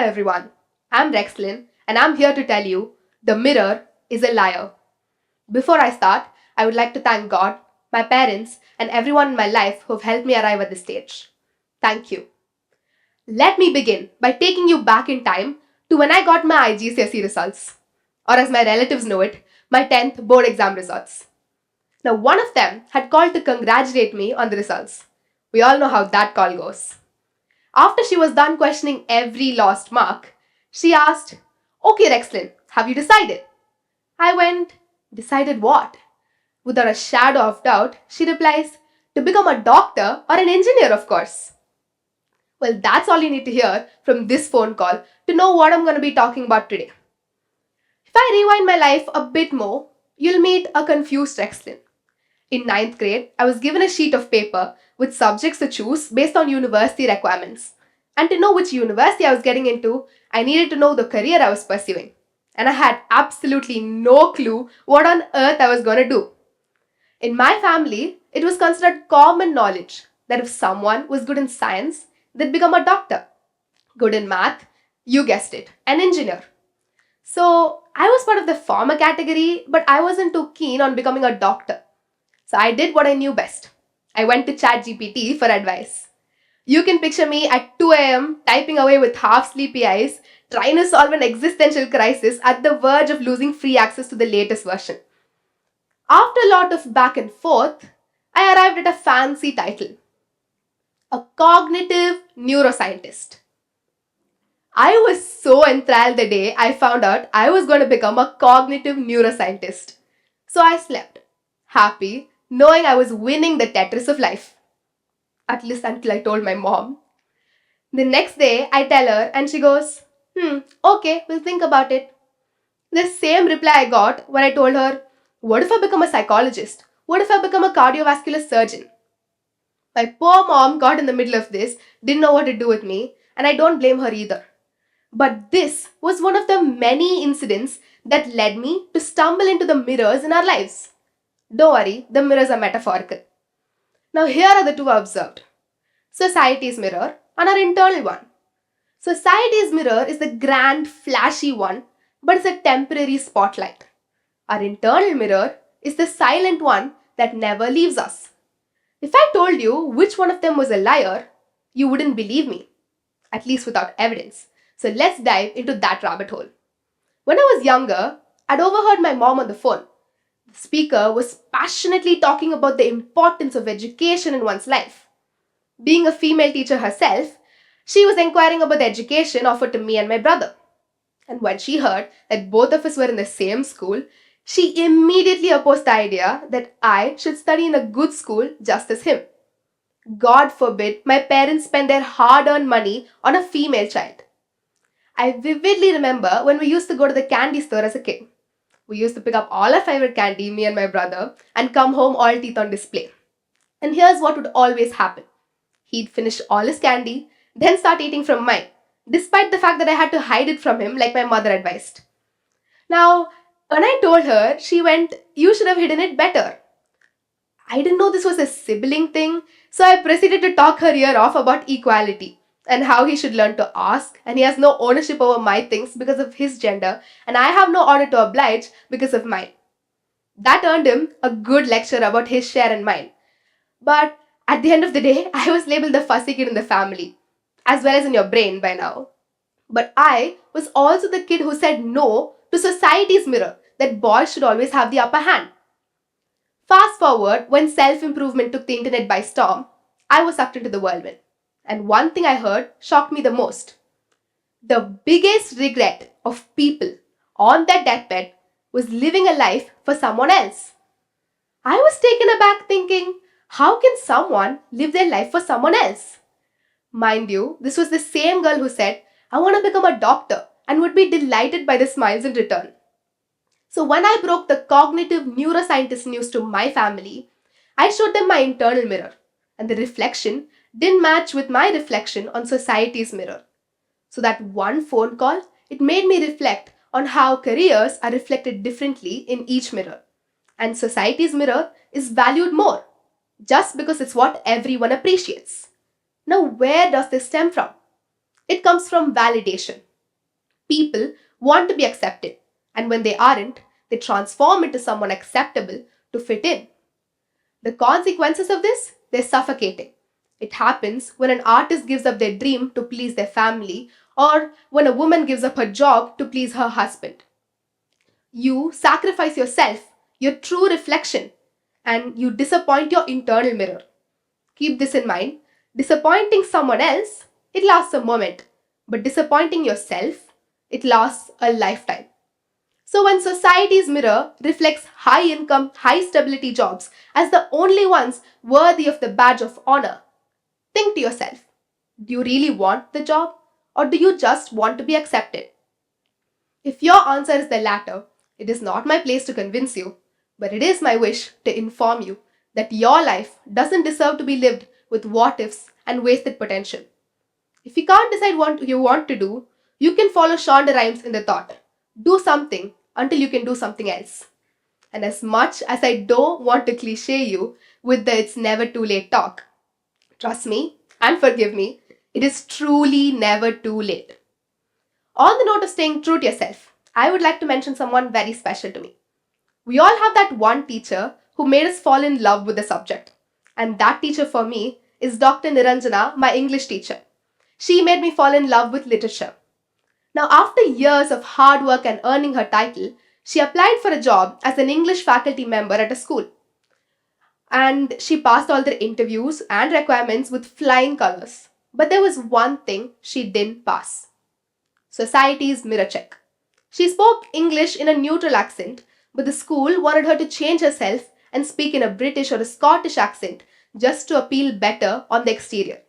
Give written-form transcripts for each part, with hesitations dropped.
everyone, I'm Rexiline and I'm here to tell you the mirror is a liar. Before I start, I would like to thank God, my parents, and everyone in my life who've helped me arrive at this stage. Thank you. Let me begin by taking you back in time to when I got my IGCSE results, or as my relatives know it, my 10th board exam results. Now, one of them had called to congratulate me on the results. We all know how that call goes. After she was done questioning every lost mark, she asked, "Okay, Rexiline, have you decided?" I went, "Decided what?" Without a shadow of doubt, she replies, "To become a doctor or an engineer, of course." Well, that's all you need to hear from this phone call to know what I'm going to be talking about today. If I rewind my life a bit more, you'll meet a confused Rexiline. In ninth grade, I was given a sheet of paper with subjects to choose based on university requirements. And to know which university I was getting into, I needed to know the career I was pursuing. And I had absolutely no clue what on earth I was going to do. In my family, it was considered common knowledge that if someone was good in science, they'd become a doctor. Good in math, you guessed it, an engineer. So I was part of the former category, but I wasn't too keen on becoming a doctor. So I did what I knew best. I went to ChatGPT for advice. You can picture me at 2 a.m. typing away with half sleepy eyes, trying to solve an existential crisis at the verge of losing free access to the latest version. After a lot of back and forth, I arrived at a fancy title. A cognitive neuroscientist. I was so enthralled the day I found out I was going to become a cognitive neuroscientist. So I slept, happy, knowing I was winning the Tetris of life. At least until I told my mom. The next day, I tell her and she goes, okay, we'll think about it. The same reply I got when I told her, what if I become a psychologist? What if I become a cardiovascular surgeon? My poor mom got in the middle of this, didn't know what to do with me, and I don't blame her either. But this was one of the many incidents that led me to stumble into the mirrors in our lives. Don't worry, the mirrors are metaphorical. Now here are the two I observed. Society's mirror and our internal one. Society's mirror is the grand, flashy one, but it's a temporary spotlight. Our internal mirror is the silent one that never leaves us. If I told you which one of them was a liar, you wouldn't believe me, at least without evidence. So let's dive into that rabbit hole. When I was younger, I'd overheard my mom on the phone. The speaker was passionately talking about the importance of education in one's life. Being a female teacher herself, she was inquiring about the education offered to me and my brother. And when she heard that both of us were in the same school, she immediately opposed the idea that I should study in a good school just as him. God forbid my parents spend their hard-earned money on a female child. I vividly remember when we used to go to the candy store as a kid. We used to pick up all our favorite candy, me and my brother, and come home all teeth on display. And here's what would always happen. He'd finish all his candy, then start eating from mine, despite the fact that I had to hide it from him like my mother advised. Now, when I told her, she went, "You should have hidden it better." I didn't know this was a sibling thing, so I proceeded to talk her ear off about equality and how he should learn to ask, and he has no ownership over my things because of his gender, and I have no order to oblige because of mine. That earned him a good lecture about his share and mine. But at the end of the day, I was labeled the fussy kid in the family, as well as in your brain by now. But I was also the kid who said no to society's mirror that boys should always have the upper hand. Fast forward, when self-improvement took the internet by storm, I was sucked into the whirlwind. And one thing I heard shocked me the most. The biggest regret of people on their deathbed was living a life for someone else. I was taken aback thinking, how can someone live their life for someone else? Mind you, this was the same girl who said, I want to become a doctor and would be delighted by the smiles in return. So when I broke the cognitive neuroscientist news to my family, I showed them my internal mirror, and the reflection didn't match with my reflection on society's mirror. So that one phone call, it made me reflect on how careers are reflected differently in each mirror. And society's mirror is valued more, just because it's what everyone appreciates. Now, where does this stem from? It comes from validation. People want to be accepted, and when they aren't, they transform into someone acceptable to fit in. The consequences of this? They're suffocating. It happens when an artist gives up their dream to please their family, or when a woman gives up her job to please her husband. You sacrifice yourself, your true reflection, and you disappoint your internal mirror. Keep this in mind. Disappointing someone else, it lasts a moment, but disappointing yourself, it lasts a lifetime. So when society's mirror reflects high income, high stability jobs as the only ones worthy of the badge of honor, think to yourself, do you really want the job, or do you just want to be accepted? If your answer is the latter, it is not my place to convince you, but it is my wish to inform you that your life doesn't deserve to be lived with what ifs and wasted potential. If you can't decide what you want to do, you can follow Shonda Rhimes in the thought, do something until you can do something else. And as much as I don't want to cliche you with the it's never too late talk, trust me and forgive me, it is truly never too late. On the note of staying true to yourself, I would like to mention someone very special to me. We all have that one teacher who made us fall in love with the subject. And that teacher for me is Dr. Niranjana, my English teacher. She made me fall in love with literature. Now, after years of hard work and earning her title, she applied for a job as an English faculty member at a school. And she passed all the interviews and requirements with flying colors. But there was one thing she didn't pass: society's mirror check. She spoke English in a neutral accent, but the school wanted her to change herself and speak in a British or a Scottish accent just to appeal better on the exterior.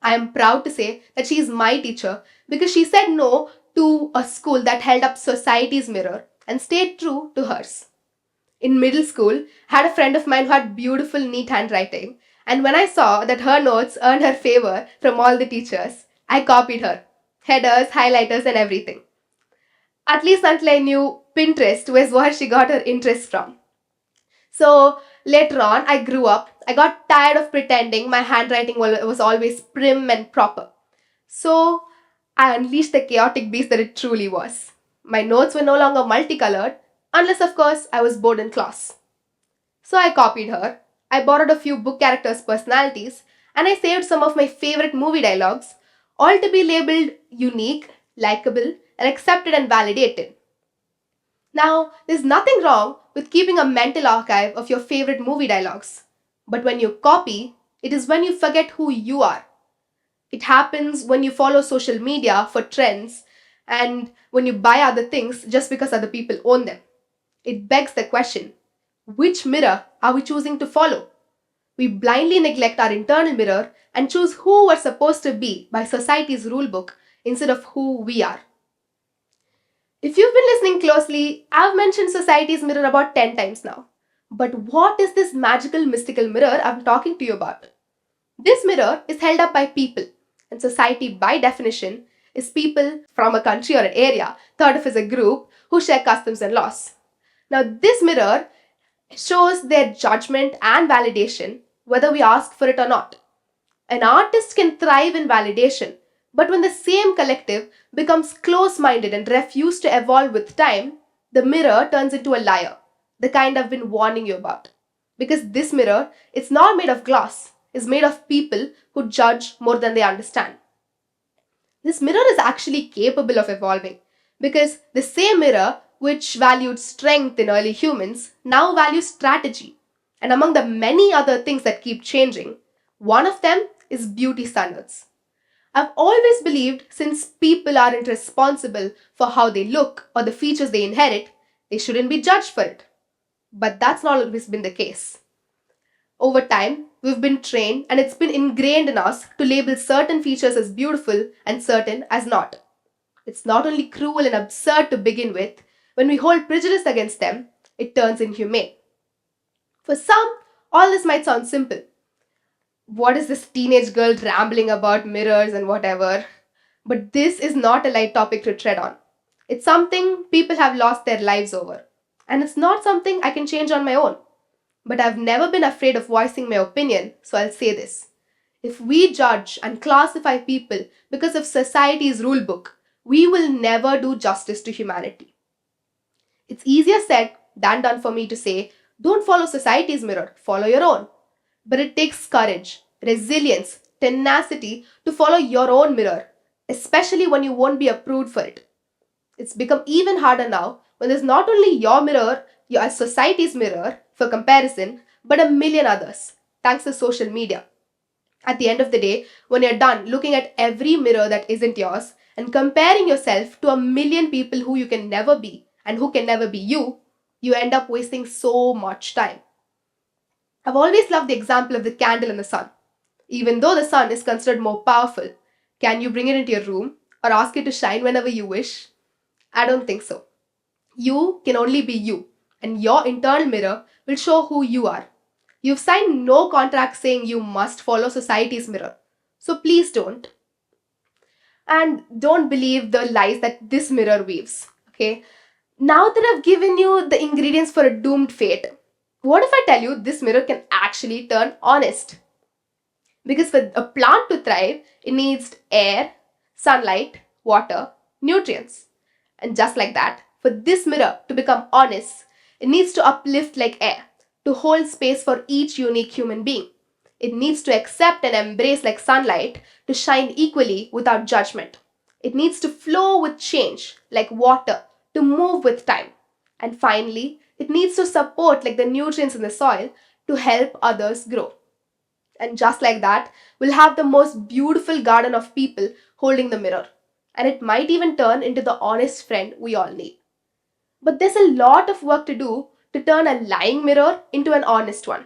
I am proud to say that she is my teacher because she said no to a school that held up society's mirror and stayed true to hers. In middle school, I had a friend of mine who had beautiful, neat handwriting, and when I saw that her notes earned her favor from all the teachers, I copied her. Headers, highlighters, and everything. At least until I knew Pinterest was where she got her interest from. So later on, I grew up. I got tired of pretending my handwriting was always prim and proper. So I unleashed the chaotic beast that it truly was. My notes were no longer multicolored, unless, of course, I was bored in class. So I copied her. I borrowed a few book characters' personalities, and I saved some of my favorite movie dialogues, all to be labeled unique, likable, and accepted and validated. Now, there's nothing wrong with keeping a mental archive of your favorite movie dialogues. But when you copy, it is when you forget who you are. It happens when you follow social media for trends and when you buy other things just because other people own them. It begs the question, which mirror are we choosing to follow? We blindly neglect our internal mirror and choose who we're supposed to be by society's rulebook instead of who we are. If you've been listening closely, I've mentioned society's mirror about 10 times now. But what is this magical, mystical mirror I'm talking to you about? This mirror is held up by people, and society, by definition, is people from a country or an area thought of as a group who share customs and laws. Now, this mirror shows their judgment and validation, whether we ask for it or not. An artist can thrive in validation, but when the same collective becomes close-minded and refuses to evolve with time, the mirror turns into a liar, the kind I've been warning you about. Because this mirror, it's not made of glass, it's made of people who judge more than they understand. This mirror is actually capable of evolving, because the same mirror which valued strength in early humans now values strategy. And among the many other things that keep changing, one of them is beauty standards. I've always believed since people aren't responsible for how they look or the features they inherit, they shouldn't be judged for it. But that's not always been the case. Over time, we've been trained and it's been ingrained in us to label certain features as beautiful and certain as not. It's not only cruel and absurd to begin with, when we hold prejudice against them, it turns inhumane. For some, all this might sound simple. What is this teenage girl rambling about mirrors and whatever? But this is not a light topic to tread on. It's something people have lost their lives over. And it's not something I can change on my own. But I've never been afraid of voicing my opinion, so I'll say this. If we judge and classify people because of society's rulebook, we will never do justice to humanity. It's easier said than done for me to say, don't follow society's mirror, follow your own. But it takes courage, resilience, tenacity to follow your own mirror, especially when you won't be approved for it. It's become even harder now when there's not only your mirror, your society's mirror for comparison, but a million others, thanks to social media. At the end of the day, when you're done looking at every mirror that isn't yours and comparing yourself to a million people who you can never be and who can never be you, you end up wasting so much time. I've always loved the example of the candle in the sun. Even though the sun is considered more powerful, can you bring it into your room or ask it to shine whenever you wish? I don't think so. You can only be you, and your internal mirror will show who you are. You've signed no contract saying you must follow society's mirror. So please don't. And don't believe the lies that this mirror weaves. Okay? Now that I've given you the ingredients for a doomed fate, what if I tell you this mirror can actually turn honest? Because for a plant to thrive, it needs air, sunlight, water, nutrients. And just like that, for this mirror to become honest, it needs to uplift like air, to hold space for each unique human being. It needs to accept and embrace like sunlight, to shine equally without judgment. It needs to flow with change, like water, to move with time. And finally, it needs to support like the nutrients in the soil to help others grow. And just like that, we'll have the most beautiful garden of people holding the mirror. And it might even turn into the honest friend we all need. But there's a lot of work to do to turn a lying mirror into an honest one.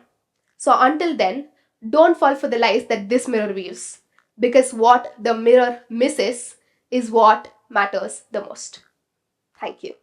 So until then, don't fall for the lies that this mirror weaves. Because what the mirror misses is what matters the most. Thank you.